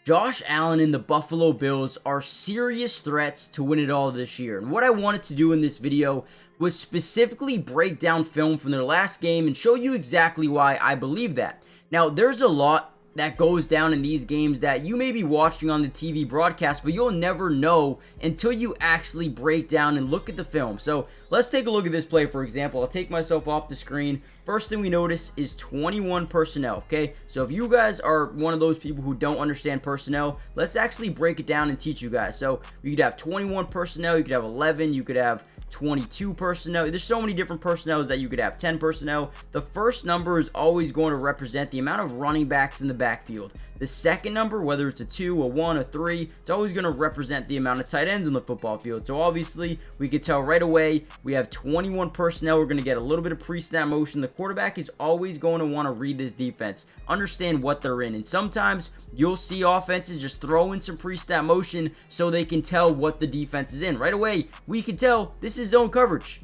Josh Allen and the Buffalo Bills are serious threats to win it all this year. And what I wanted to do in this video was specifically break down film from their last game and show you exactly why I believe that. Now, there's a lot that goes down in these games that you may be watching on the TV broadcast, but you'll never know until you actually break down and look at the film. So let's take a look at this play. For example, I'll take myself off the screen. First thing we notice is 21 personnel, okay? So if you guys are one of those people who don't understand personnel, let's actually break it down and teach you guys. So you could have 21 personnel, you could have 11, you could have 22 personnel. There's so many different personnels that you could have. 10 personnel. The first number is always going to represent the amount of running backs in the backfield. The second number, whether it's a 2, a 1, a 3, it's always going to represent the amount of tight ends on the football field. So obviously, we could tell right away we have 21 personnel. We're going to get a little bit of pre-snap motion. The quarterback is always going to want to read this defense, understand what they're in. And sometimes you'll see offenses just throw in some pre-snap motion so they can tell what the defense is in. Right away, we can tell this is zone coverage.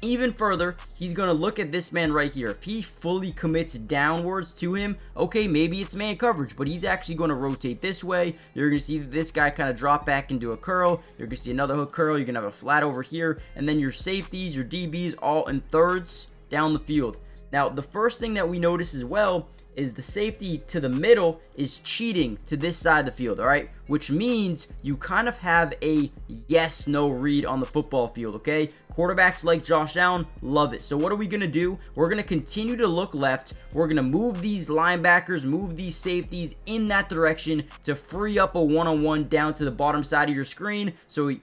Even further, he's going to look at this man right here. If he fully commits downwards to him, okay, maybe it's man coverage, but he's actually going to rotate this way. You're going to see this guy kind of drop back into a curl. You're going to see another hook curl. You're going to have a flat over here, and then your safeties, your DBs, all in thirds down the field. Now, the first thing that we notice as well is the safety to the middle is cheating to this side of the field, all right? Which means you kind of have a yes-no read on the football field, okay? Quarterbacks like Josh Allen love it. So what are we going to do? We're going to continue to look left. We're going to move these linebackers, move these safeties in that direction to free up a one-on-one down to the bottom side of your screen. So he,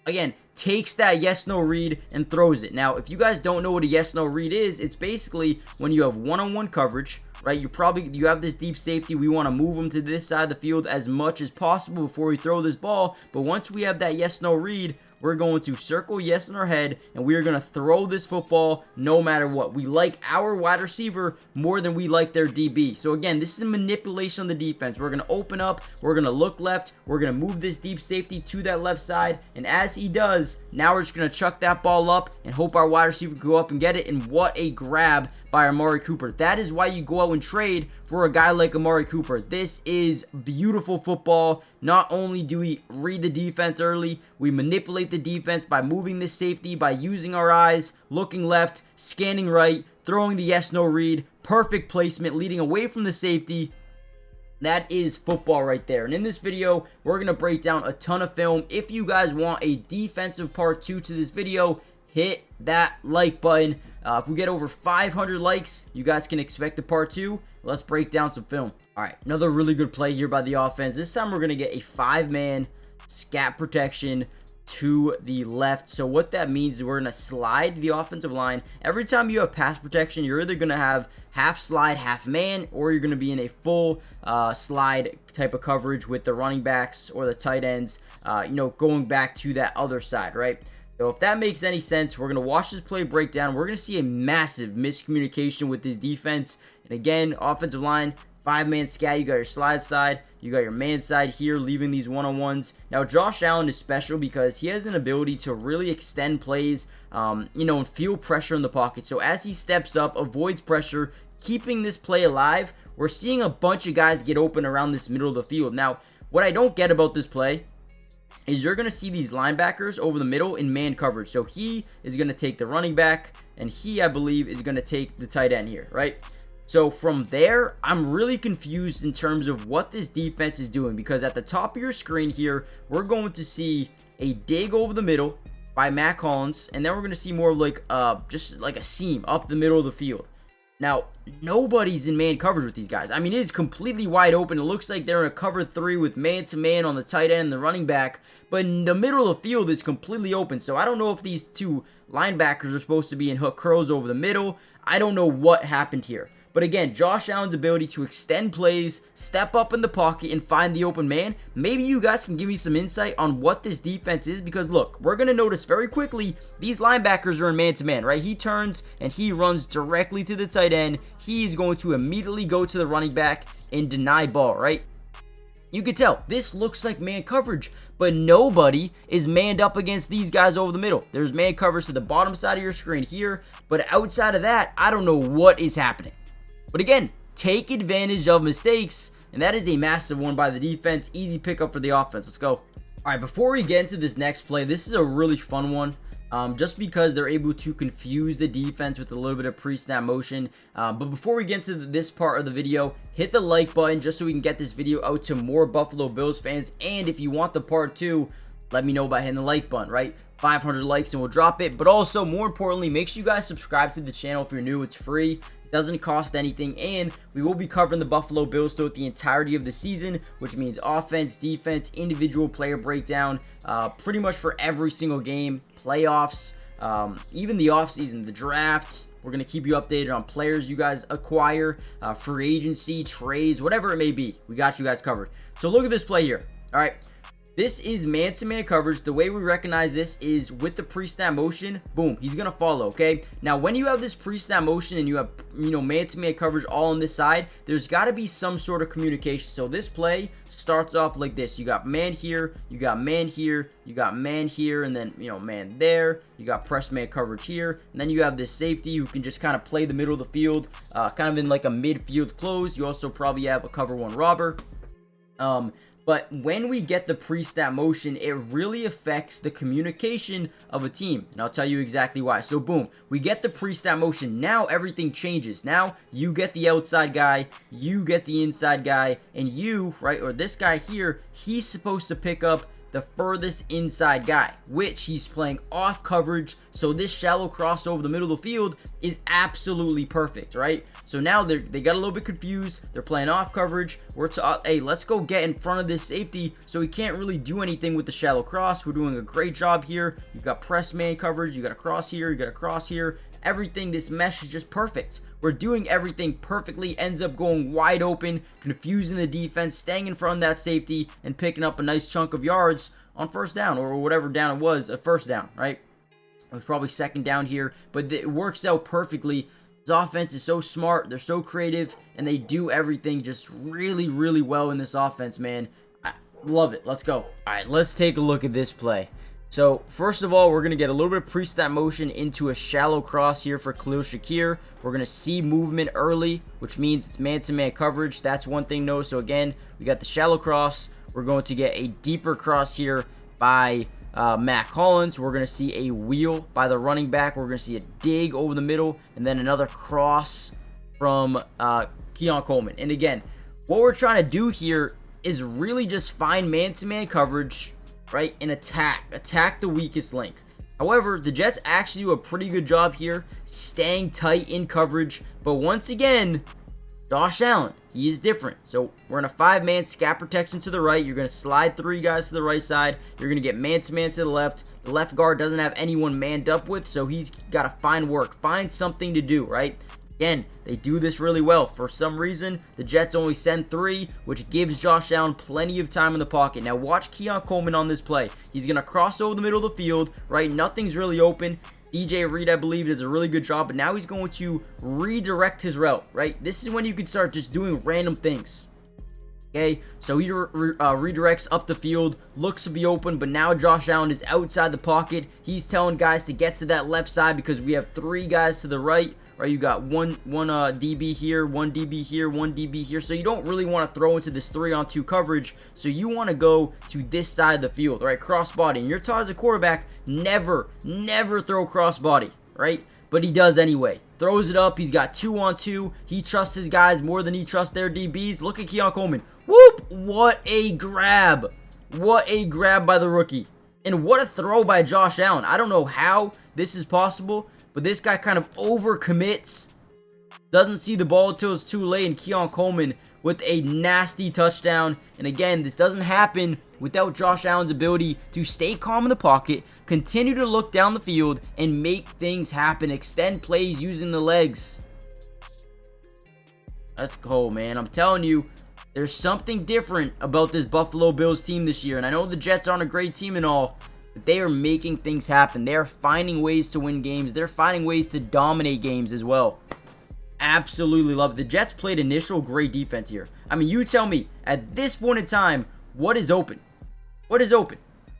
again, takes that yes-no read and throws it. Now, if you guys don't know what a yes-no read is, it's basically when you have one-on-one coverage, right? You have this deep safety. We want to move them to this side of the field as much as possible before we throw this ball. But once we have that yes-no read, we're going to circle yes in our head, and we are going to throw this football no matter what. We like our wide receiver more than we like their DB. So again, this is a manipulation of the defense. We're going to open up. We're going to look left. We're going to move this deep safety to that left side. And as he does, now we're just going to chuck that ball up and hope our wide receiver can go up and get it. And what a grab by Amari Cooper. That is why you go out and trade for a guy like Amari Cooper. This is beautiful football. Not only do we read the defense early, we manipulate the defense by moving this safety, by using our eyes, looking left, scanning right, throwing the yes-no read, perfect placement, leading away from the safety. That is football right there. And in this video, we're going to break down a ton of film. If you guys want a defensive part 2 to this video, hit that like button. If we get over 500 likes, you guys can expect a part 2. Let's break down some film. All right, another really good play here by the offense. This time we're going to get a 5-man scat protection to the left. So what that means is we're going to slide the offensive line. Every time you have pass protection, you're either going to have half slide, half man, or you're going to be in a full slide type of coverage with the running backs or the tight ends, going back to that other side, right? So if that makes any sense, we're going to watch this play break down. We're going to see a massive miscommunication with this defense. And again, offensive line, 5-man scat. You got your slide side. You got your man side here, leaving these one-on-ones. Now, Josh Allen is special because he has an ability to really extend plays, and feel pressure in the pocket. So as he steps up, avoids pressure, keeping this play alive, we're seeing a bunch of guys get open around this middle of the field. Now, what I don't get about this play is you're going to see these linebackers over the middle in man coverage. So he is going to take the running back, and he, I believe, is going to take the tight end here, right? So from there, I'm really confused in terms of what this defense is doing, because at the top of your screen here, we're going to see a dig over the middle by Matt Collins, and then we're going to see more like just like a seam up the middle of the field. Now, nobody's in man coverage with these guys. I mean, it is completely wide open. It looks like they're in a cover 3 with man-to-man on the tight end and the running back. But in the middle of the field, it's completely open. So I don't know if these two linebackers are supposed to be in hook curls over the middle. I don't know what happened here. But again, Josh Allen's ability to extend plays, step up in the pocket, and find the open man. Maybe you guys can give me some insight on what this defense is, because look, we're going to notice very quickly these linebackers are in man-to-man, right? He turns and he runs directly to the tight end. He's going to immediately go to the running back and deny ball, right? You can tell this looks like man coverage, but nobody is manned up against these guys over the middle. There's man coverage to the bottom side of your screen here, but outside of that, I don't know what is happening. But again, take advantage of mistakes and that is a massive one by the defense. Easy pickup for the offense. Let's go. All right, before we get into this next play, this is a really fun one. Just because they're able to confuse the defense with a little bit of pre-snap motion. But before we get into this part of the video, hit the like button just so we can get this video out to more Buffalo Bills fans. And if you want the part 2, let me know by hitting the like button, right? 500 likes and we'll drop it. But also, more importantly, make sure you guys subscribe to the channel if you're new. It's free. Doesn't cost anything, and we will be covering the Buffalo Bills throughout the entirety of the season, which means offense, defense, individual player breakdown, pretty much for every single game, playoffs, even the offseason, the draft. We're going to keep you updated on players you guys acquire, free agency, trades, whatever it may be. We got you guys covered. So look at this play here. All right. This is man-to-man coverage. The way we recognize this is with the pre-snap motion. Boom, he's going to follow, okay? Now, when you have this pre-snap motion and you have, man-to-man coverage all on this side, there's got to be some sort of communication. So this play starts off like this. You got man here, you got man here, you got man here, and then, man there. You got press man coverage here, and then you have this safety who can just kind of play the middle of the field, kind of in like a midfield close. You also probably have a cover one robber. But when we get the pre-snap motion, it really affects the communication of a team. And I'll tell you exactly why. So boom, we get the pre-snap motion. Now everything changes. Now you get the outside guy, you get the inside guy, and you, right, or this guy here, he's supposed to pick up the furthest inside guy, which he's playing off coverage. So this shallow cross over the middle of the field is absolutely perfect, right? So now they got a little bit confused. They're playing off coverage. Hey, let's go get in front of this safety so he can't really do anything with the shallow cross. We're doing a great job here. You got press man coverage. You got a cross here. You got a cross here. Everything, this mesh is just perfect. We're doing everything perfectly, ends up going wide open, confusing the defense, staying in front of that safety, and picking up a nice chunk of yards on first down, or whatever down it was, a first down, right? It was probably second down here, but it works out perfectly. This offense is so smart, they're so creative, and they do everything just really, really well in this offense, man. I love it. Let's go. All right, let's take a look at this play. So, first of all, we're going to get a little bit of pre-snap motion into a shallow cross here for Khalil Shakir. We're going to see movement early, which means it's man-to-man coverage. That's one thing, no. So, again, we got the shallow cross. We're going to get a deeper cross here by Matt Collins. We're going to see a wheel by the running back. We're going to see a dig over the middle, and then another cross from Keon Coleman. And, again, what we're trying to do here is really just find man-to-man coverage, right, and attack the weakest link. However, the Jets actually do a pretty good job here staying tight in coverage, but once again, Josh Allen, he is different. So we're in a 5-man scat protection to the right. You're going to slide 3 guys to the right side. You're going to get man-to-man to the left. The left guard doesn't have anyone manned up with, so he's got to find work, find something to do, right? Again, they do this really well. For some reason, the Jets only send 3, which gives Josh Allen plenty of time in the pocket. Now, watch Keon Coleman on this play. He's going to cross over the middle of the field, right? Nothing's really open. DJ Reed, I believe, does a really good job, but now he's going to redirect his route, right? This is when you can start just doing random things. Okay, so he redirects up the field, looks to be open, but now Josh Allen is outside the pocket. He's telling guys to get to that left side because we have 3 guys to the right. Right, you got one DB here, 1 DB here, 1 DB here. So you don't really want to throw into this 3-on-2 coverage. So you want to go to this side of the field, right? Crossbody. And you're taught as a quarterback, never throw crossbody, right? But he does anyway. Throws it up. He's got 2-on-2. He trusts his guys more than he trusts their DBs. Look at Keon Coleman. Whoop! What a grab. What a grab by the rookie. And what a throw by Josh Allen. I don't know how this is possible, but this guy kind of overcommits, doesn't see the ball until it's too late, and Keon Coleman with a nasty touchdown. And again, this doesn't happen without Josh Allen's ability to stay calm in the pocket, continue to look down the field, and make things happen, extend plays using the legs. Let's go, man. I'm telling you, there's something different about this Buffalo Bills team this year. And I know the Jets aren't a great team and all, but they are making things happen. They are finding ways to win games. They're finding ways to dominate games as well. Absolutely love it. The Jets played initial great defense here. I mean, you tell me, at this point in time, what is open? What is open?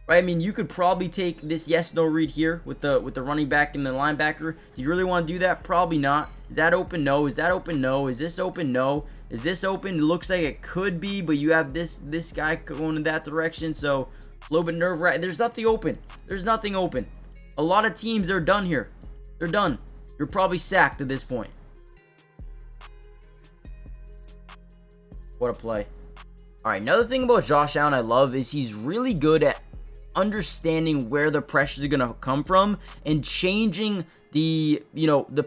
right? I mean, you could probably take this yes/no read here with the running back and the linebacker. Do you really want to do that? Probably not. Is that open? No. Is that open? No. Is this open? No. Is this open? It looks like it could be, but you have this guy going in that direction, so a little bit nerve-wracking. There's nothing open. There's nothing open. A lot of teams, they're done here. They're done. You're probably sacked at this point. What a play. All right, another thing about Josh Allen I love is he's really good at understanding where the pressures are going to come from and changing the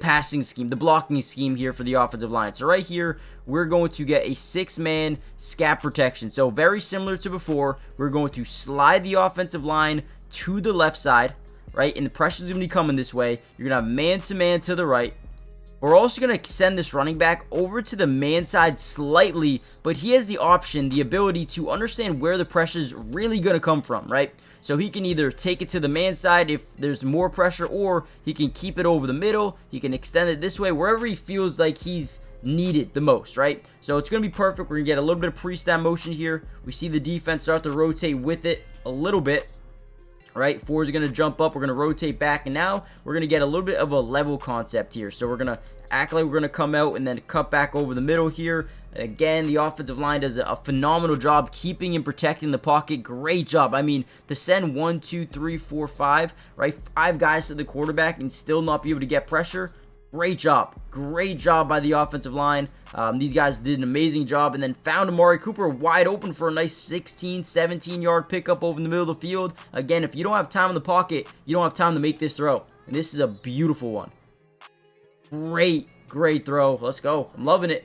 passing scheme, the blocking scheme here for the offensive line. So right here, we're going to get a 6-man scat protection. So very similar to before, we're going to slide the offensive line to the left side, right? And the pressure's going to be coming this way. You're going to have man-to-man to the right. We're also going to send this running back over to the man side slightly, but he has the option, the ability to understand where the pressure is really going to come from, right? So he can either take it to the man side if there's more pressure, or he can keep it over the middle. He can extend it this way, wherever he feels like he's needed the most, right? So it's going to be perfect. We're going to get a little bit of pre-snap motion here. We see the defense start to rotate with it a little bit. Right, 4 is going to jump up. We're going to rotate back, and now we're going to get a little bit of a level concept here. So we're going to act like we're going to come out and then cut back over the middle here. And again, the offensive line does a phenomenal job keeping and protecting the pocket. Great job. I mean, to send 1, 2, 3, 4, 5, right, 5 guys to the quarterback and still not be able to get pressure. Great job. Great job by the offensive line. These guys did an amazing job, and then found Amari Cooper wide open for a nice 16, 17-yard pickup over in the middle of the field. Again, if you don't have time in the pocket, you don't have time to make this throw. And this is a beautiful one. Great throw. Let's go. I'm loving it.